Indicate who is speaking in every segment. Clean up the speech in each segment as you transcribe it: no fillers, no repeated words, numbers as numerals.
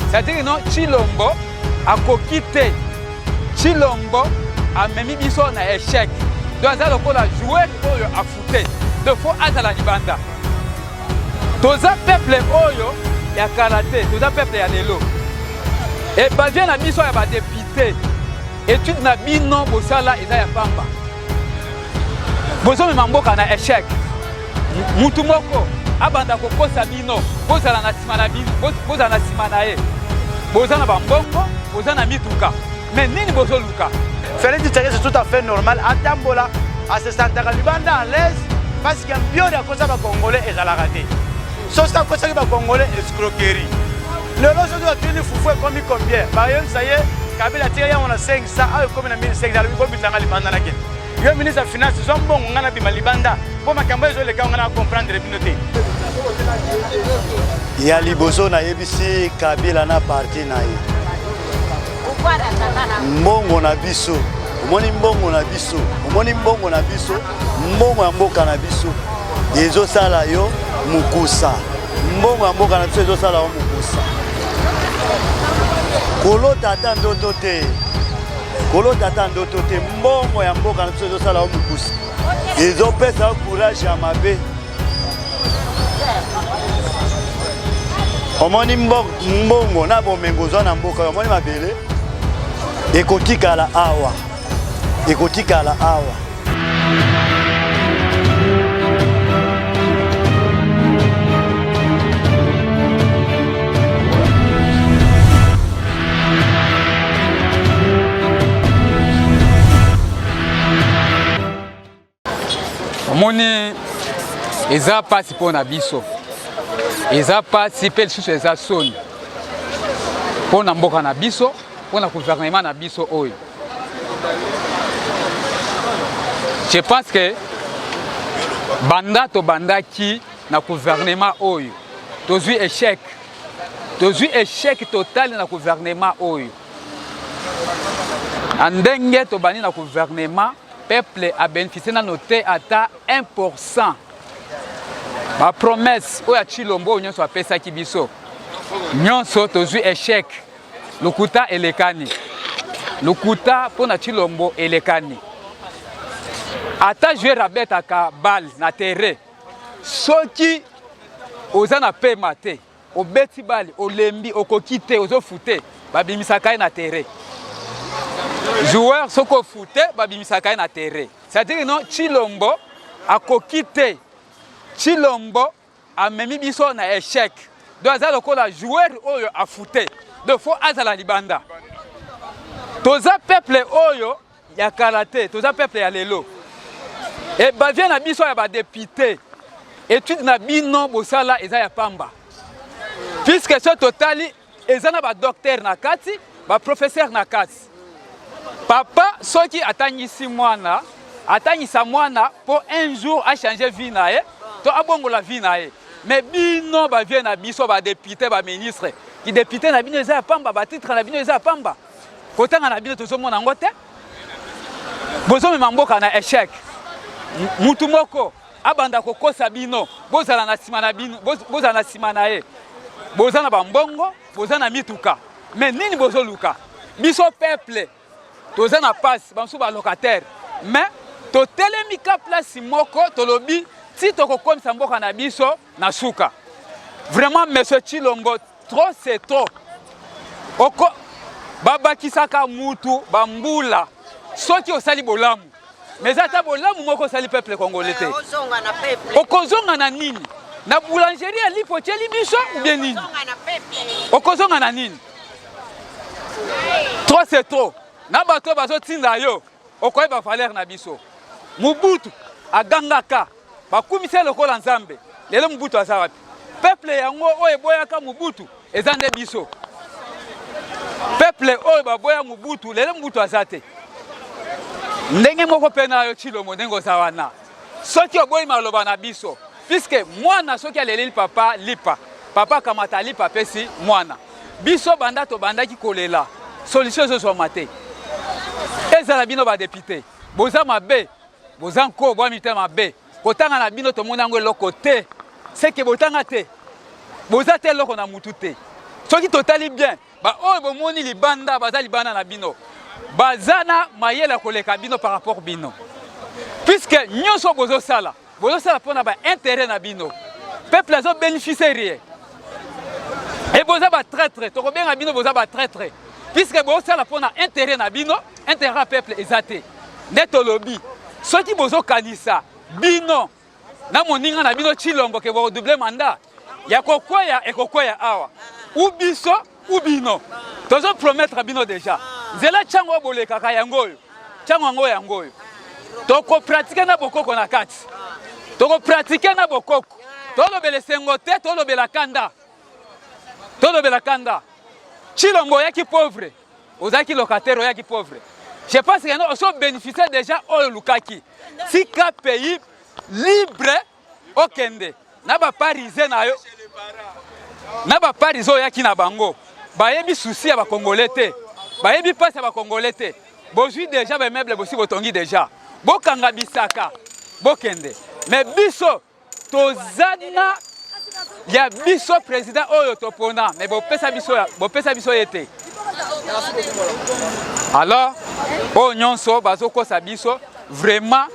Speaker 1: C'est-à-dire non Chilombo a coquité. Chilombo a même mis son échec. Donc ça le la jouer oyo a fouté. De faut à la libanda. Tous les peuples oyo ya karaté, tous les peuples ya lelo. Et bah vient la mission ya ba député. Étude na bino bosala eza ya pamba. Bozo me mamboka na échec. Mutu moko abanda kokosa bino, bozala na sima na bino, bozala na sima na ye. Bozana ba mbongo, bozana mituka. Mais nini bozo luka?
Speaker 2: Félix Tshisekedi c'est tout à fait normal. Atambola, à se sentir libanda à l'aise parce qu'il y a un bio de cause à Congolais et à la raté. Sauf que cause à Congolais escroquerie. Le lot de la tenue foufou comme combien? Par exemple, ça y est, Kabila Tiré on a 500, comme on a 1500, le gouvernement de la libanda na ken. Le ministre des Finances, ils ont bon, on a bima libanda. Pour ma campagne, les gars, on a comprendre les minutes.
Speaker 3: Il y a Liboso na yebisi Kabila na parti na ye. Mbongo na biso, omoni mbongo na biso, omoni mbongo na biso, mbongo ya mboka na biso. Ezo sala yo mukusa. Mbongo ya mboka na biso ezo sala yo mukusa. Kolo tata ndoto te. Kolo tata ndoto te, mbongo ya mboka na biso ezo sala yo mukusa. Ezo pesa courage ya mabe. Omoni mbongo na bomengo zo na mboka, omoni mabele. Ekotikala awa. Ekotikala awa.
Speaker 1: Moni eza pasi pona biso. Eza pasi pe lisusu eza soni. Pona mboka na biso. Pour le gouvernement na biso oyo. Je pense que banda qui na gouvernement oyo. Tozu échec. Tozu échec total na gouvernement oyo. Andenge to bani na gouvernement, peuple a bénéficié na noté ata 1%. Ma promesse oya Chilombo nyonso apesa ki biso. Nyonso tozu échec. Lokuta elekani. Lokuta pona Chilombo elekani. Ata jouer rabeta ka bal na terrain. Soki ozana pe mate, obeti bal, olembi, okokite, ozo fute, babimisaka na terrain. Joueur soko fute, babimisaka na terrain. C'est-à-dire non Chilombo a kokite. Chilombo a memi biso na échec. Donc ça lokola joueur oyo a fute. De faut azala libanda. Toza peuple oyo ya karaté, toza peuple ya lelo. Et ba vient na biso ya ba député. Étude na bino bosala eza ya pamba. Puisque ce totali eza na ba docteur na kati, ba professeur na kati. Papa soki atangisi mwana, atangisa mwana pour un jour a changer vie na ye, to abongo la vie na ye. Mais bino ba vient na biso ba député ba ministre. Qui député na bino eza pamba ba titre na bino eza pamba kotanga na bino tozomona ngote bozo me mamboka na échec mutu moko abanda kokosa bino bozala na sima na bino bozala na sima na ye bozana ba mbongo bozana mituka mais nini bozo luka biso peuple tozana passe bansu ba locataire mais to telemika place moko tolobi ti tokokomisa mboka na biso na suka vraiment monsieur Chilombo trop c'est trop. Oko baba kisaka mutu bambula soki osali bolamu. Mais ata bolamu moko sali peuple congolais te. Okozonga na nini? Na boulangerie ali pocheli biso ou bien nini? Okozonga na nini? Trop c'est trop. Na bato bazo tinda yo. Okoye ba valeur na biso. Mubutu agangaka bakumise lokola nzambe. Lelo Mubutu aza wapi? Peuple yango oyo boyaka Mubutu ezande biso. Peuple oyo baboya Mubutu lelo Mubutu azate. Ndenge moko pena yo Chilombo ndengo zawana. Soki oboyi maloba na biso. Puisque mwana soki aleli papa lipa. Papa kamata lipa pesi mwana. Biso banda to bandaki kolela. Solution zo mate. Ezala bino ba député. Boza mabe. Boza nko bwa mite mabe. Kotanga na bino to mona ngo loko te. C'est que botanga te. Boza te loko na mutu te. soki totali bien ba oyo bomoni libanda baza libanda na bino bazana mayele koleka bino par rapport bino puisque nyonso bozosala mpona ba intérêt na bino peuple azo bénéficier et boza ba traître tokobenga bino boza ba traître puisque bozosala mpona intérêt na bino intérêt ya peuple eza te nde tolobi soki bozokanisa bino na moninga na bino Tshilombo ke boredouble mandat ya kokweya ekokweya awa ou biso ou bino tozo promettre bino déjà nzela ntango oyo bolekaka yango oyo ntango yango oyo tokopratike na bokoko na kati tokopratike na bokoko tolobela esengo te tolobela kanda Tshilombo oyaki pauvre ozalaki locataire oyaki pauvre je pense que nous sommes bénéficiaires déjà au lukaki tika pays libre au kende na ba parisien na yo na ba parisien yaki na bango bayebi souci ya ba congolais te bayebi passe ya ba congolais te bozui déjà ba meuble bosi botongi déjà bokanga bisaka bokende mais biso tozana ya biso président oyo topona mais bopesa biso yete alors oyo nyonso bazokosa biso vraiment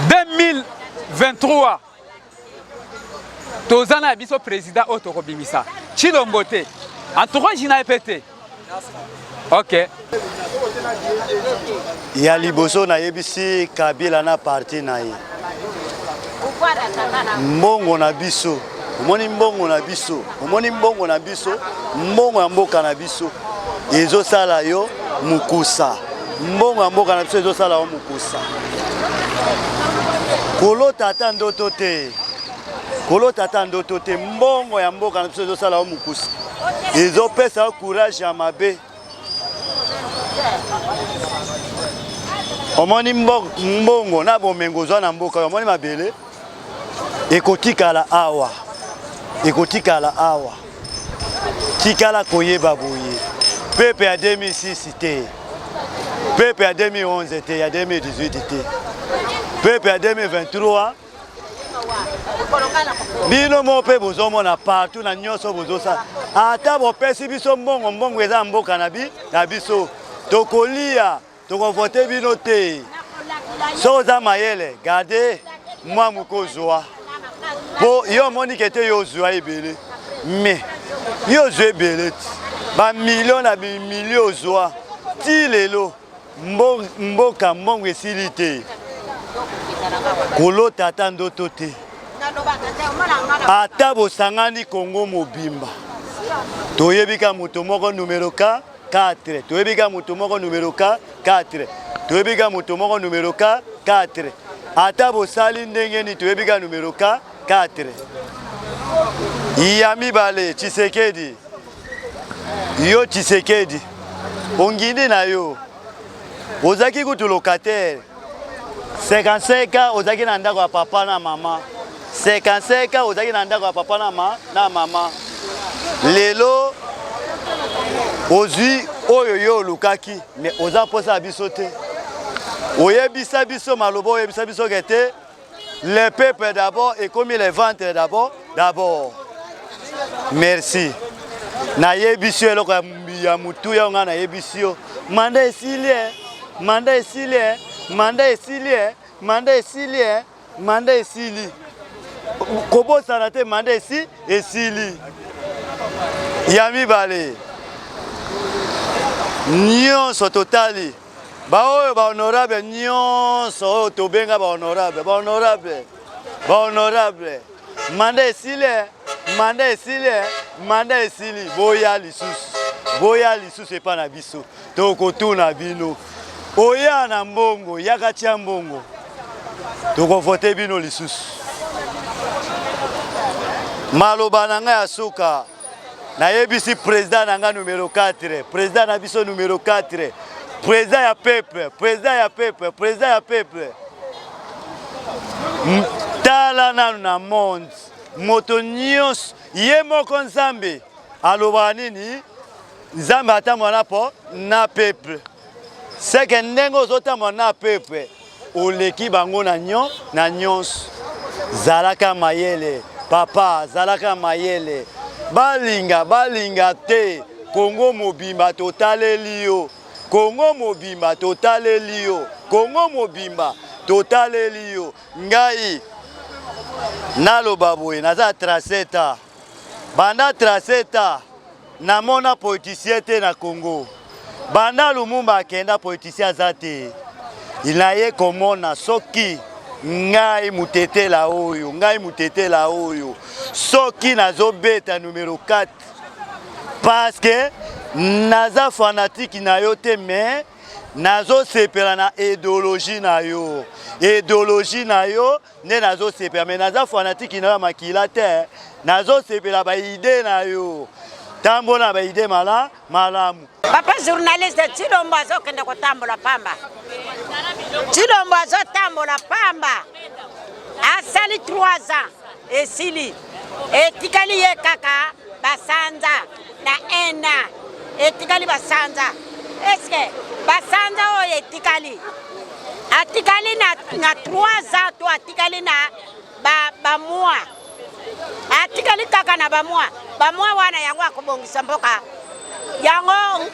Speaker 1: 2023 tozana ya biso président oyo tokobimisa Tshilombo te entourage na ye te ok
Speaker 3: ya liboso nayebisi Kabila na parti na ye mbongo na biso omoni mbongo na biso mbongo ya mboka na biso ezosala yo mukusa mbongo ya mboka na biso ezosala yo mukusa kolota ata ndoto te mbongo ya mboka na biso ezosala yo mukusa ezopesa yo courage ya mabe omoni mbongo na bomengo zwa na mboka omoni mabele ekotikala awa tikala koyeba boye pepe ya 2006 te pepe ya 2011 te ya 2018 te pepe ya 2023 bino mo mpe bozomona partout na nyonso bozosala ata bopesi biso mbongo eza mboka na biso tokolia tokovote bino te so oza mayele garde mwa mokozwa po yo omoni te yo ozwa ebele me yo ozwa ebele ti bamilio na bimilio ozwa ti lelo mboka mbongo esili te kolota ata ndoto te ata bosangani Kongo mobimba toyebika moto moko numero 4 toyebika moto moko numero 4 toyebika moto moko numero 4 ata bosali ndenge ni toyebika numero 4 ya mibale Tshisekedi yo Tshisekedi ongindi na yo ozaki kutu locataire 55 ozaki na ndako ya papa na mama 55 ozaki na ndako ya papa na mama lelo ozwi oyo yo lukaki mais oza posa biso te oyebisa biso malobo oyebisa biso kete le peuple d'abord et comme les ventes d'abord merci na yebisi eloko ya mutu ya nga na yebisi yo manda esili kobosana te manda esili ya mibale nyonso totali baoyo bahonorable nyonso oyo tobenga bahonorable manda esili boya lisusu epa na biso tokotuna bino oya na mbongo yaka tia mbongo tokovote bino lisusu maloba na ngai ya suka nayebisi président na ngai numero 4 président na biso numero 4 président ya peuple tala nanu na monde moto nyonso ye moko nzambe aloba nini nzambe atambola na peuple seke ndenge ozotambola na peuple oleki bango na nyonso zalaka mayele papa zalaka mayele balinga te Congo mobimba totaleli yo Congo mobimba totaleli yo Congo mobimba totaleli yo ngai naloba boye naza traceta banda traceta namona politicien te na Congo banda Lumumba akenda politicien aza te inaye komona soki ngai mutetela oyo soki nazobeta numéro 4 parce que naza fanatique na yo te mais nazo sepela na idéologie na yo ne nazo sepela mais naza fanatique na makila te nazo sepela ba idée na yo tambola ba idée malamu
Speaker 4: papa journaliste Chilombo azokende kotambola pamba Chilombo azotambola pamba asali 3 ans esili etikali ye kaka basanza na 1 an etikali basanza eske basanza oyo etikali atikali na 3 ans to atikali na ba mois atikali kaka na ba mois wana yango akobongisa mboka yango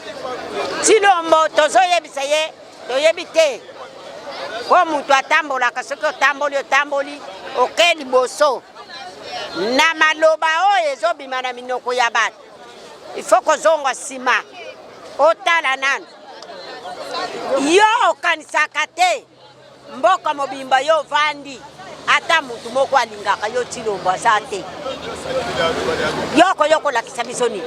Speaker 4: Chilombo tozoyebisa ye toyebi te ko mutu atambolaka soki otamboli oke liboso na maloba oyo ezobima na minoko ya bato ifo kozongwa nsima otala nanu yo okanisaka te mboka mobimba yo vandi ata mutu moko alingaka yo Chilombo aza te yo kolakisa biso nini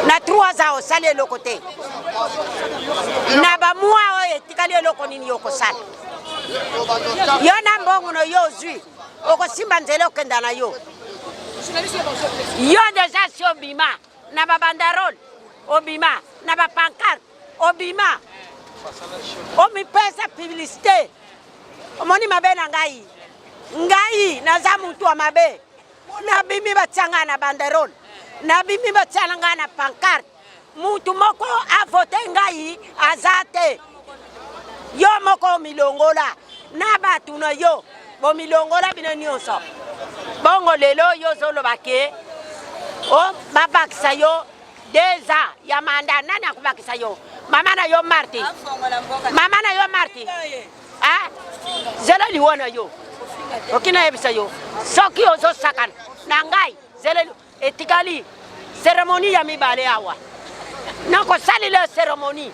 Speaker 4: na 3 ans osali eloko te na bamwa oyo etikali eloko nini yokosala yo na mbongono yo ozwi okosimba nzela okenda na yo deja si obima na babandarole obima na bapancarte obima omipesa publicité omoni mabe na ngai naza mutu wa mabe nabimi batianga na banderole nabimi batianga na pancarte mutu moko avote ngai azate yo moko milongola na batu na yo bomilongola bino nyonso bongo lelo yo zoloba ke o babakisa yo 2 ans ya manda nani akubakisa yo mama na yo marti zela liwona yo okina yebisa yo soki ozo sakana na ngai zela etikali cérémonie ya mibale awa nako sali le cérémonie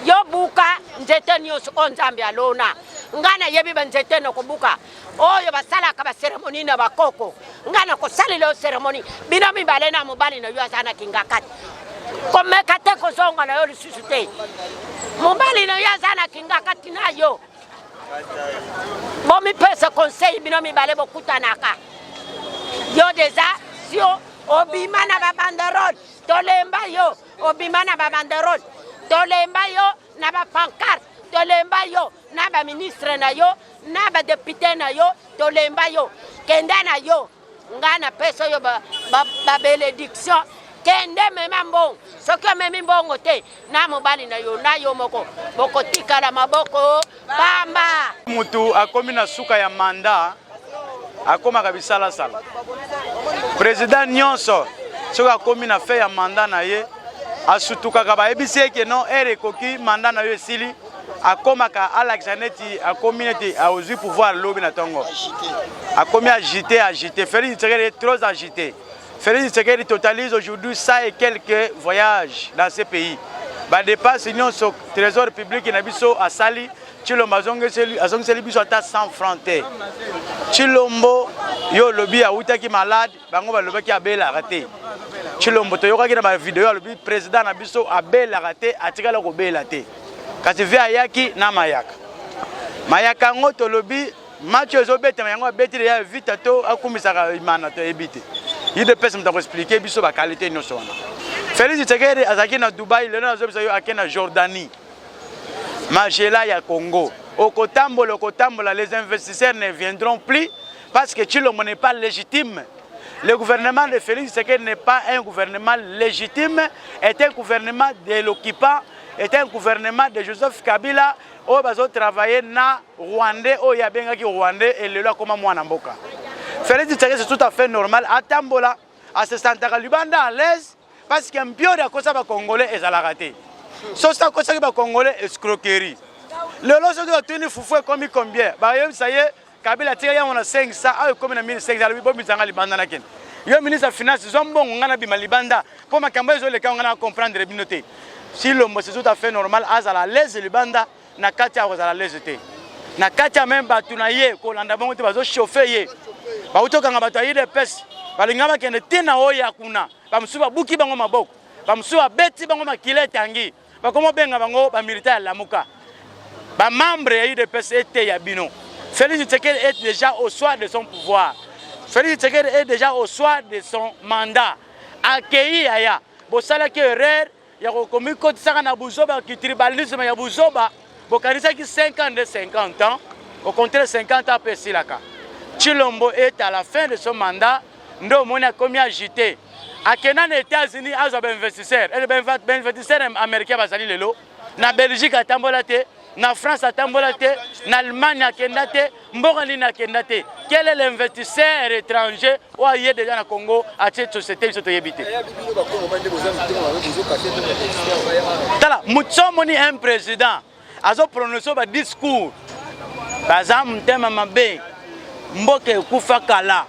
Speaker 4: yo buka nzete nyonso onzambe alona ngana yebi banzete no kubuka oyo basala ka ba cérémonie na bakoko ngana ko sali le cérémonie bino mibale na mobali na yo azana kingakati komeka te kozonga na yo lisusu te mobali na yo azana kingakati na yo bomi pesa conseil bino mibale bokutanaka yo deja sio obima na babanderole tolemba yo obima na babanderole tolemba yo na bapancarte tolemba yo na baministre na yo na badepute na yo tolemba yo kenda na yo ngana pesa yo ba benediction kende mema mbongo soki memi mbongo te na mobali na yo moko bokotikala maboko pamba
Speaker 2: mutu akomi na suka ya manda akoma kabisala sala président nyonso soki akomi na fe ya manda na ye asutukaka bayebisi eke non ere ekoki manda na yo esili akomaka alakisa neti akomi neti aozwi pouvoir lobi na ntongo akomi agité Félix Tshisekedi est trop agité. Félix Tshisekedi totalise aujourd'hui 100 et quelques voyages dans ce pays. Ba dépasse l'union sur trésor public na biso asali Chilombo azongiseli biso ata 100 francs te. Chilombo yo lobi autaki malade bango balobaki abelaka te. Chilombo toyokaki na ba vidéo lobi président na biso abelaka te atikala kobela te. Kasi via ayaki na mayaka ngo tolobi match ezobeta yango abeti ya vite to akumisaka imana to ebite. Il de personnes m'ont expliqué biso ba qualité nyonso wana. Félix Tshisekedi azaki na Dubai, le nazobisa yo akena Jordanie. Magela ya Congo. Au Kotambola, les investisseurs ne viendront plus parce que Chilombo n'est pas légitime. Le gouvernement de Félix Tshisekedi n'est pas un gouvernement légitime, est un gouvernement de l'occupant, est un gouvernement de Joseph Kabila. Au bazo travailler na Rwandais, au yabengaki Rwandais et le là comme moi na mboka. Félix Tshisekedi c'est tout à fait normal. asesantaka libanda à l'aise parce que mpiori akosa bacongolais ezalaka te sosi akosaki bacongolais escroquerie lelo soki batuni fufu ekomi combien bayebisa ye kabila atika yango na 500 ayo ekomi na 1500 alobi bomisanga libanda na kende yo ministre ya finance zwa mbongo nga na bima libanda mpo makambo ezoleka nga na comprendre bino te Chilombo c'est tout à fait normal azala l'aise libanda na kati ya kozala l'aise te na kati ya même bato na ye kolanda bango te bazochauffe ye bautokanga bato ya UDPS balinga bakende tina oyo ya kuna bamosusu babuki bango maboko bamosusu babeti bango makila etangi bakoma benga bango bamilitaire ya lamuka bamembre ya UDPS ete ya bino. Félix Tshisekedi est déjà au soir de son pouvoir. Félix Tshisekedi est déjà au soir de son mandat. Accueilli aya bosala ke erreur ya kokomi kotisaka na buzoba ki tribalisme ya buzoba bokanisa ki 50 ans au contraire 50 ans pesilaka. Chilombo est à la fin de son mandat ndo moni akomi agité akena na États-Unis azo ba investisseur et ben investisseur américain bazali lelo na Belgique atambola te na France atambola te na Allemagne akenda te mboka nini akenda te. Quel est l'investisseur étranger ou aye déjà na Congo à cette société biso toyebite tala mutsomoni un président azo prononcer ba discours bazam tema mabe mboke kufa kala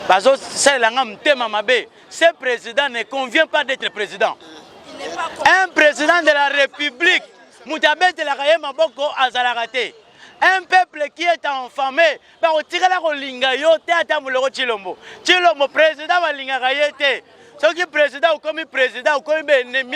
Speaker 2: bazo selanga mtema mabe. Ce président ne convient pas d'être président. Un président de la République mutabete la kaye maboko azalakate. Un peuple qui est enfamé ba otikala ko linga yo te ata muloko Chilombo. Chilombo président ba linga kaye te. Soki président ou comme président ou comme ennemi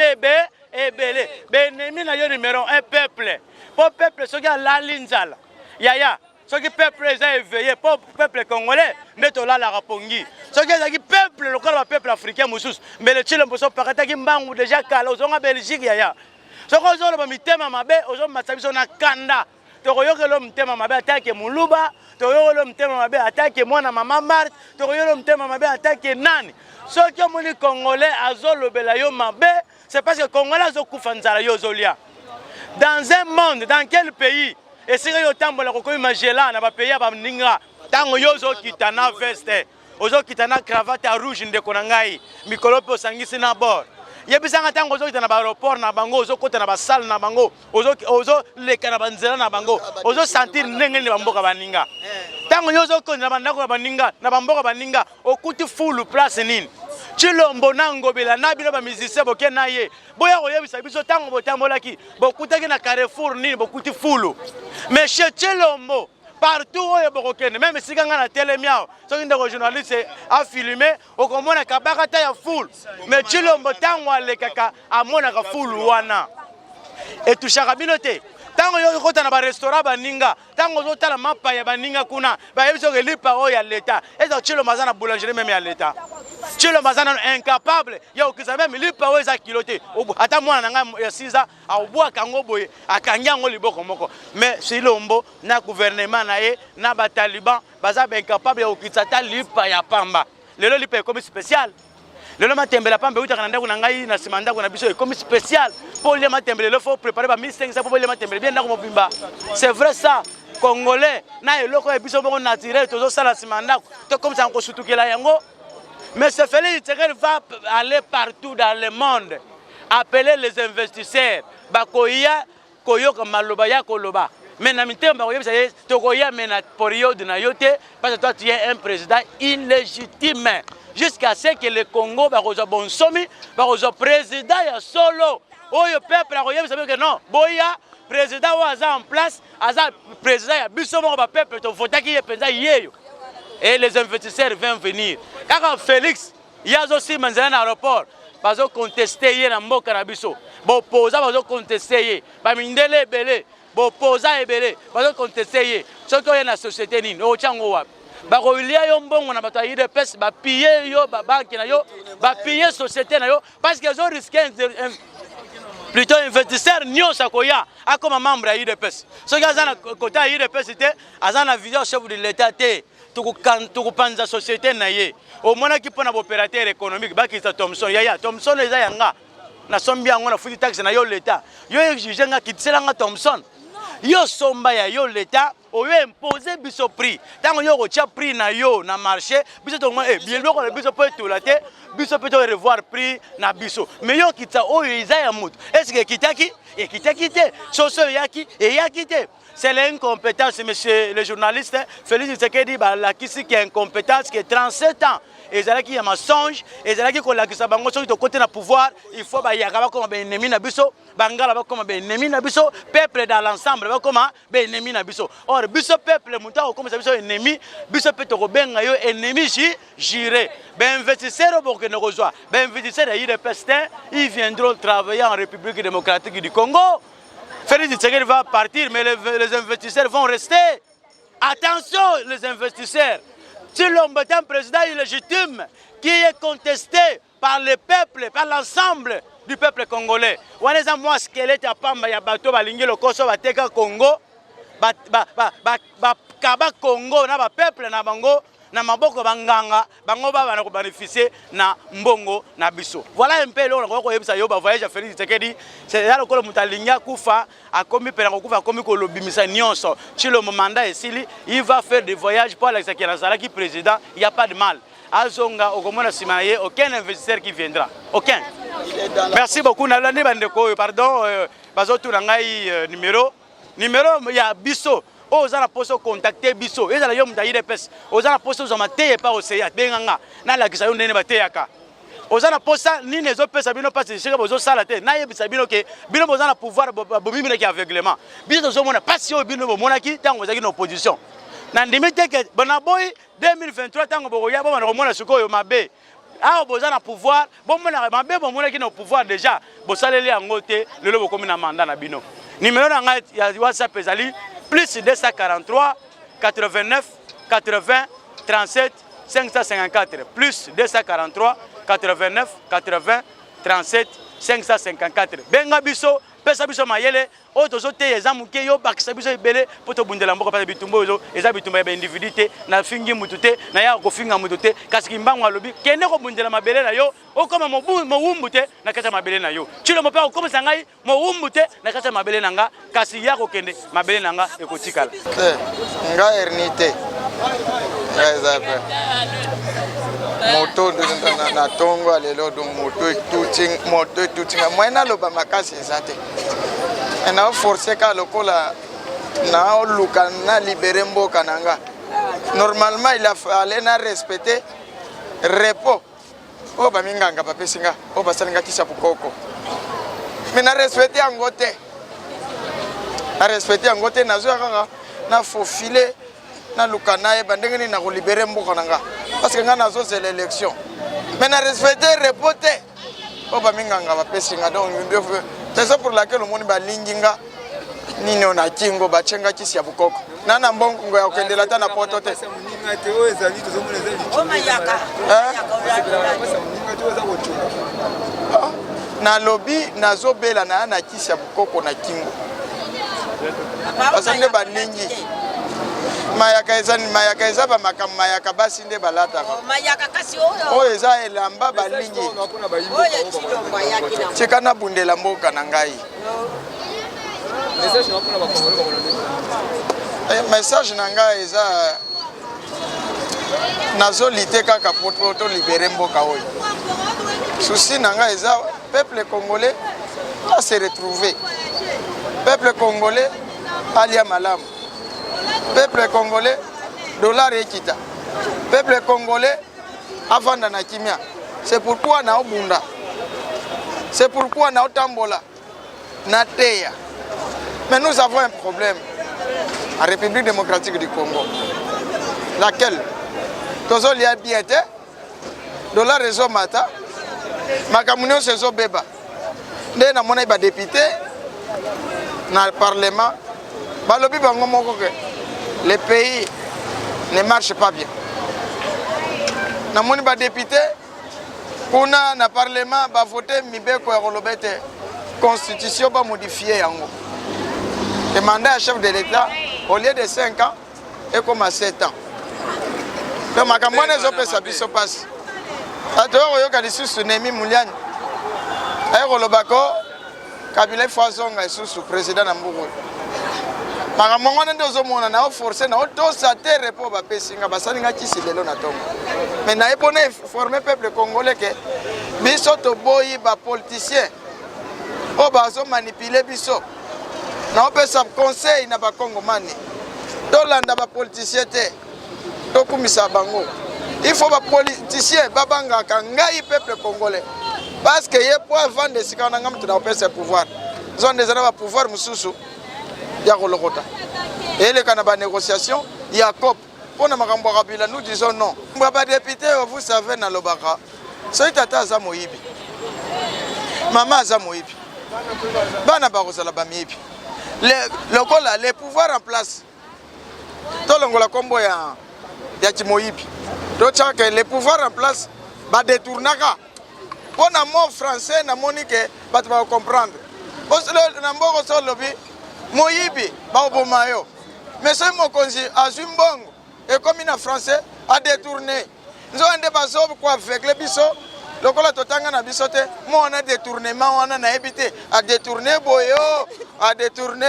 Speaker 2: ebele. Ennemi na yo numéro 1 peuple. Pour peuple soki la linzala. Yaya ce qui peuple est éveillé, pour le peuple congolais, mais tout là la rapongi. Ce qui est peuple local, le peuple africain, mais le Chilombo sont partis qui mbangou déjà calé, aux gens Belgique yaya. Ce qu'on a le mitema mabe, aux gens matsabiso na kanda. Toyo que l'homme tema mabe attaque Muluba, toyo l'homme tema mabe attaque moi na maman Marthe, toyo l'homme tema mabe attaque Nani. Ce qui est mon congolais azolo belayo mabe, c'est parce que congolais zo kufanzala yo zolia. Dans un monde, dans quel pays? Et si vous tambola kokomi magela na ba pays ba ninga tango yozo kitana veste ozo kitana cravate rouge ndeko na ngai mikolo pe osangisi na bord yebisanga tango ozo kitana ba aéroport na bango ozo kota na ba salle na bango ozo leka na banzela na bango ozo sentir ndenge ni bamboka baninga tango yozo kota na bandako baninga na bamboka baninga okuti full place nini Chilombo nangobela na bino ba musicien boke na ye boya koyebisa biso tango botambolaki bokutaki na Carrefour nini bokuti fulu mais chez Chilombo partout oyo bokokende même si kanga na telemiao soki ndeko journaliste a filmé okomona kabaka ta ya full mais Chilombo tango alekaka amona ka full wana et touchaka bino te tango yo kota na ba restaurant baninga tango zo tala mapa ya baninga kuna ba yebiso ke lipa oyo ya leta ezo Chilombo azana boulangerie même ya leta Chilombo azana incapable ya okisa même lipa oyo za kilote ata mwana nanga ya 6 ans aubwa kango boye akanyango liboko moko mais Chilombo na gouvernement na ye na ba taliban baza incapable ya okisa ta lipa ya pamba lelo lipa comme spécial lelo matembela pamba utaka na ndako na ngai na simanda ko na biso comme spécial pour les matembele le faut préparer ba 1500 pour les matembele bien ndako mobimba c'est vrai ça congolais na eloko ya biso bongo naturel tozo sala simanda to comme ça ko sutukela yango mais ce Félix Tshisekedi va aller partout dans le monde appeler les investisseurs bakoya koyoka maloba ya koloba mais na mitemba koyebisa ye tokoya mais na période na yote parce que toi tu es un président illégitime jusqu'à ce que le Congo bakoza bonsomi bakoza président ya solo oyo peuple akoyebisa que non boya président wa za en place aza président ya biso moko ba peuple to votaki ye penza yeyo et les investisseurs vont venir kaka Félix yazo si manzana na aéroport bazo contester ye na mboka na biso bo poza bazo contester ye ba mindele ebele bo poza ebele bazo contester ye soki oye na société nini o chango wapi bakolia yo mbongo na bato ya UDPS bapiller yo babanki na yo bapiller société na yo parce que zo risquer plutôt investisseur nyonso akoya akoma membre ya UDPS soki aza na côté ya UDPS te aza na vision chef de l'état te tukupanza société na ye omonaki mpona baopérateur économique bakisa Thomson yaya Thomson eza yanga na sombi yango na futi taxe na yo l'état yo exige nga kitiselanga Thomson yo somba ya yo l'état oyo imposer biso prix tango yo ko tia prix na yo na marché biso to bien loko na biso peut tout la te biso peut revoir prix na biso mais yo kita oyo iza ya mutu est-ce que kitaki et kitaki te soso yaki et yaki te. C'est l'incompétence, monsieur le journaliste Félix Tshisekedi balakisi qui est incompétence qui est 37 ans. Et c'est là qu'il y a mensonge, et c'est là qu'il y a qui bango sur le côté na pouvoir, il faut ba yakaba comme ben ennemi na biso, bangala ba comme ben ennemi na biso, peuple dans l'ensemble ba comme ben ennemi na biso. Or biso peuple muta comme ça biso ennemi, biso peut to benga yo ennemi juré. Ben investisseur pour que ne rejoint. Ben investisseur de IDPST, ils viendront travailler en République démocratique du Congo. Félix Tshisekedi va partir, mais les investisseurs vont rester. Attention, les investisseurs. Si l'homme est un président illégitime qui est contesté par le peuple, par l'ensemble du peuple congolais. On est à moi squelette à Pamba, ya bateau, balingi le Koso, bateka Congo, kaba Congo, na ba peuple na bango. Na maboko banganga bango ba bana ko bénéficier na mbongo na biso. Voilà un peu là ko yebisa yo ba voyage à Félix Tshisekedi c'est là le mutalinga kufa a commis pena kufa commis ko lobimisa nyonso ci le mandat esili il va faire des voyages pour Alexis Nazala qui président il y a pas de mal azonga okomona simaye aucun investisseur qui viendra aucun. Merci beaucoup na landi bandeko pardon bazotu na ngai numéro ya biso. Aux gens poso contacter biso ezala yo mutayi pes aux gens poso zo mateye pa oseya benganga na la kisa yo ndene bateyaka aux gens posa ni nezo pesa bino pas chez bozo sala te na yebisa bino ke bino boza na pouvoir bomimina ki aveuglement biso zo mona pas yo bino bomona ki tango zaki na opposition na ndimite ke bona boy 2023 tango boya bo na komona sikoyo mabe ah boza na pouvoir bomona mabe bomona ki na pouvoir déjà bosaleli yango te lelo bokomi na mandat na bino numéro na ngai ya WhatsApp ezali plus 243 89 80 37 554 plus 243 89 80 37 554 benga biso pesa biso mayele o tozo te ezamuke yo bakisa biso ebele poto bundela mboko pa bitumbo yo eza bitumba ya individu te na fingi mutu te na ya ko finga mutu te kasi kimbango alobi kende ko bundela mabele na yo o koma mo wumbu te na kata mabele na yo chilo mo pa ko komisa ngai mo wumbu te na kata mabele nanga kasi ya ko kende mabele nanga ekotikala
Speaker 5: nga ernite ngazape moto na tongo lelo do moto tutinga mwena loba makasi ezate na forcer ka lokola na luka na libérer mboka nanga normalement il a fallu na respecter repos o ba minganga papesinga o ba salinga kisha pukoko mais na respecter angote na zo kanga na faufiler na luka na e bandenge ni na ko libérer mboka nanga parce que nga nazo c'est l'élection mais na respecter repos te o ba minganga papesinga donc c'est ça pour laquelle le monde va linginga nino na kingo bachenga kisi ya bukoko nana mbongo ya okendela ta na poto te na lobby nazobela na kisi ya bukoko na kingo asande balingi mayaka eza ba makam mayaka basi nde balata mayaka kasi oyo eza elamba balingi oyo chilomba yaki na cheka na bundela mboka na ngai message na ngai eza nazolite kaka poto libérer mboka oyo souci na ngai eza peuple congolais a se retrouver peuple congolais alia malamu peuple congolais dollar ekita peuple congolais avanda na kimia c'est pourquoi na obunda c'est pourquoi na otambola na teya mais nous avons un problème en République démocratique du Congo laquelle tozo lia biete dollar rezo mata makamunyo sezo beba nde na mona ba député na parlement balobi bango moko ke le pays ne marche pas bien. Na moni ba député kuna na parlement ba voter mibeko ya kolobete constitution ba modifier yango. Le mandat chef de l'État au lieu de 5 ans est comme à 7 ans. Donc makamone zo pesa biso passe. Atoro yo kalisu sunemi muliani. Ay kolobako Kabila Fazonga sous président na Mbungu. makambo ngwana nde ozomona na forcer na otosa terre po bapesinga basalinga kisi lelo na tongo mais na epona former peuple congolais que biso toboyi ba politicien o bazo manipuler biso na opesa conseil na ba congomani tolanda ba politicien te tokumisa bango il faut ba politicien babanga ngai peuple congolais parce que ye po vendre sikana ngam tu na opesa pouvoir zone des ba pouvoir mususu ya kolokota et le canaba négociation ya COP pour na makambo kabila nous disons non ba député vous savez na lobaka c'est tata za moyibi mama za moyibi bana ba kozala ba miyibi les pouvoirs en place tolongola kombo ya Timoyibi to chaka les pouvoirs en place ba détournaka pour na mot français na monique ba tu vas comprendre parce que na mboko so lobi moyibi ba obomayo mais c'est mon konzi azumbongo et comme en français a détourné nzo ande bazo quoi avec les biso lokola totanga na biso te mo on a détournement wana na ebité a détourner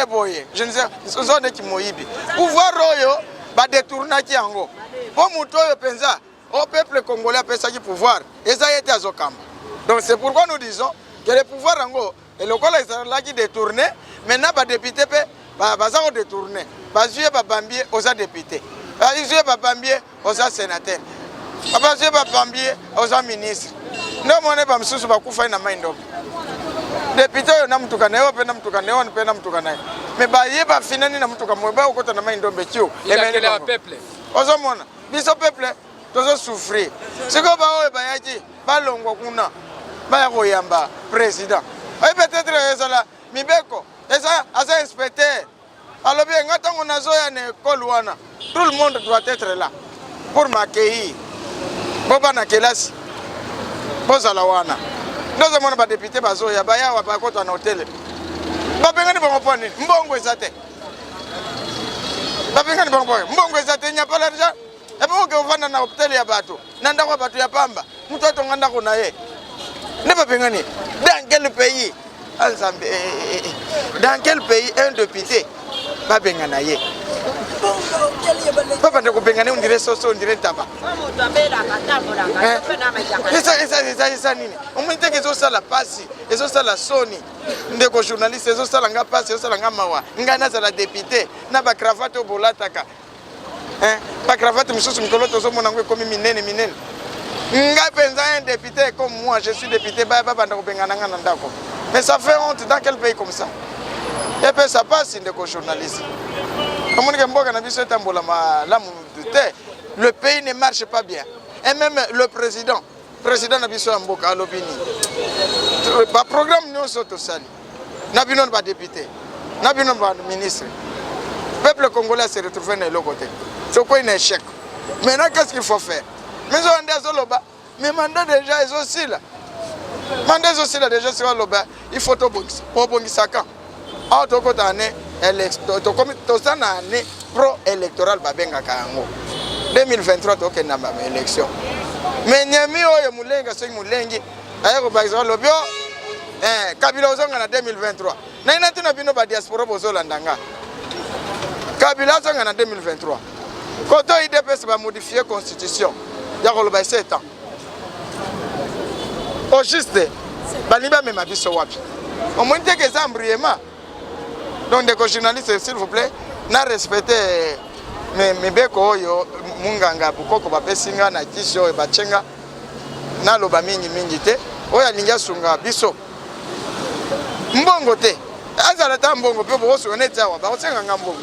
Speaker 5: boye je ne sais zo ne ki moyibi pouvoir royo ba détourna ki yango po muto yo penza au peuple congolais pesa ki pouvoir eza yete azokamba donc c'est pourquoi nous disons que le pouvoir yango et lokola ezala ki détourner maintenant ba député pe baza ko détourner bazuye ba bambier aux députés bazuye ba bambier aux sénateurs bazuye ba bambier aux ministres ndo mone ba msusu bakufa na maindo député yo na mtuka nayo pe na mtuka nayo pe na mtuka nayo mais ba yeba finani na mtuka mo ba okota na maindo mbekio
Speaker 1: emele le peuple
Speaker 5: ozo mona biso peuple tozo souffrir siko ba oyo ba yaki ba longwa kuna ba ya koyamba président et peut-être ezala mibeko eza asa inspecteur alors bien ngatango nazoya na école wana tout le monde doit être là pour m'accueillir boba na kelasi bozala wana ndozo mona ba député bazoya baya wa bakota na hotel babengani bango poni mbongo ezate babengani bango poni mbongo ezate nya pas l'argent et puis on va na hotel ya bato nanda kwa bato ya pamba mtoto nganda ko na ye ne babengani dans quel pays ensemble dans quel pays un député babengana ye papa ndeko bengana on dirait soso on dirait taba ça nini on me dit que ça la passe et ça la soni ndeko journaliste ça la nga passe ça la nga mawa ngana za la député na ba cravate obolataka ba cravate mususu mkoloto zo mona ngwe komi minene nga penza un député comme moi je suis député baba ndeko bengana ngana ndako mais ça fait honte dans quel pays comme ça et puis ça passe ndeko journaliste. Le pays ne marche pas bien. Et même le président Nabiso Mboka à l'opinion. Le programme nous sommes tous sali. Nabinon pas député. Nabinon pas ministre. Le peuple congolais s'est retrouvé dans le côté. C'est quoi un échec. Maintenant, qu'est-ce qu'il faut faire? Mais on a mandat déjà ils aussi là. Mandat aussi là déjà sur le bas. Il faut tout bon ça quand. Ah, tout côté année. Année pro-électorale babenga kango 2023 tokenda ba élection mais nyami oyo mulenga soki mulengi ayako bakiza lobio Kabila ozonga na 2023 na ina tuna bino ba diaspora bozolanda nga Kabila ozonga na 2023 koto IDPS ba modifier constitution ya koloba 7 ans au juste baliba mema biso wapi au moins que ça embrièvement. Donc des journalistes s'il vous plaît na respecter mes beko oyo munganga bukoko bapesinga na kisho bachenga na loba mingi te oya linga sunga biso mbongo te azala ta mbongo pe boso oneta wa ba osenga ngambongo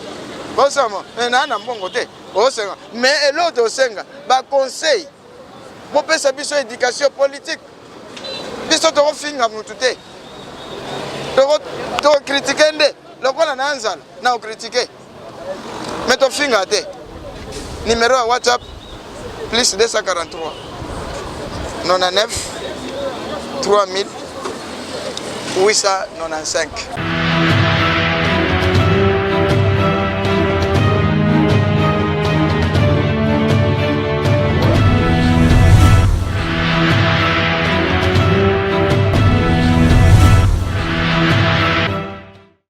Speaker 5: bosama na mbongo te osenga mais l'autre osenga ba conseil bo pesa biso éducation politique biso to finga mutu te to critiquer nde lokola na anzala na critiquer mais to finga te numéro à WhatsApp plus 243 99 3000 895